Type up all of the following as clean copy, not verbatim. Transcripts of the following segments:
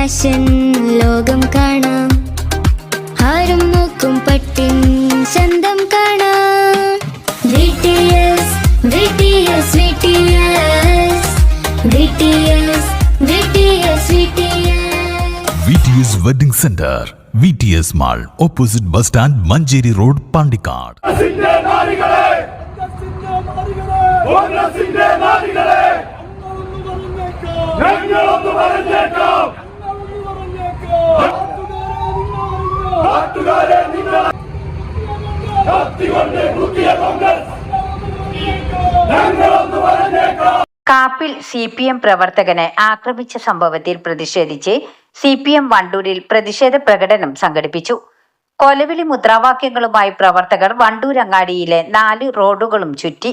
Fashion ലോകം കാണാം, ആരും നോക്കും പട്ടിൻ ചന്തം കാണാം. VTS VTS VTS VTS VTS VTS Wedding Center, VTS Mall, opposite bus stand, Manjeri Road, Pandikad. Kappil CPM പ്രവർത്തകനെ ആക്രമിച്ച സംഭവത്തിൽ പ്രതിഷേധിച്ച് CPM വണ്ടൂരിൽ പ്രതിഷേധ പ്രകടനം സംഘടിപ്പിച്ചു. കൊലവിളി മുദ്രാവാക്യങ്ങളുമായി പ്രവർത്തകർ വണ്ടൂരങ്ങാടിയിലെ 4 റോഡുകളും ചുറ്റി.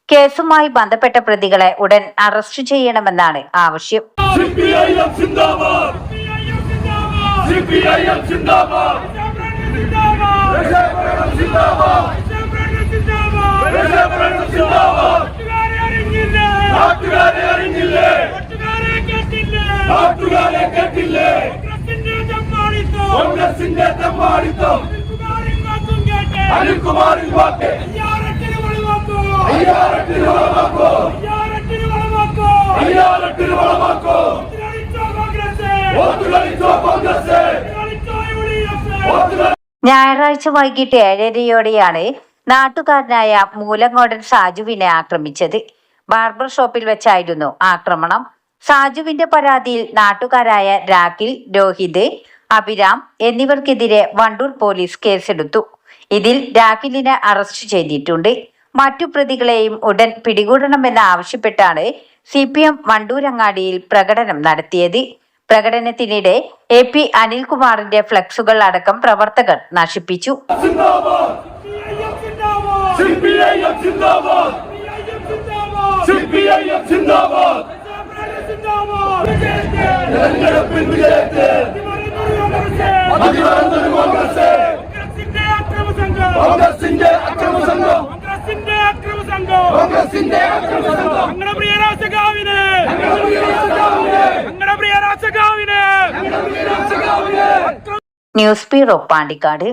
കേസുമായി ബന്ധപ്പെട്ട പ്രതികളെ ഉടൻ അറസ്റ്റ് ചെയ്യണമെന്നാണ് ആവശ്യം. ഞായറാഴ്ച വൈകിട്ട് 7:30യോടെയാണ് നാട്ടുകാരനായ മൂലങ്ങോടൻ സാജുവിനെ ആക്രമിച്ചത്. ബാർബർ ഷോപ്പിൽ വെച്ചായിരുന്നു ആക്രമണം. സാജുവിന്റെ പരാതിയിൽ നാട്ടുകാരായ രാഖിൽ, രോഹിത്, അഭിരാം എന്നിവർക്കെതിരെ വണ്ടൂർ പോലീസ് കേസെടുത്തു. ഇതിൽ രാഖിലിനെ അറസ്റ്റ് ചെയ്തിട്ടുണ്ട്. മറ്റു പ്രതികളെയും ഉടൻ പിടികൂടണമെന്ന് ആവശ്യപ്പെട്ടാണ് CPM വണ്ടൂരങ്ങാടിയിൽ പ്രകടനം നടത്തിയത്. പ്രകടനത്തിനിടെ AP അനിൽകുമാറിന്റെ ഫ്ലക്സുകൾ അടക്കം പ്രവർത്തകർ നശിപ്പിച്ചു. News bureau, Pandikkad.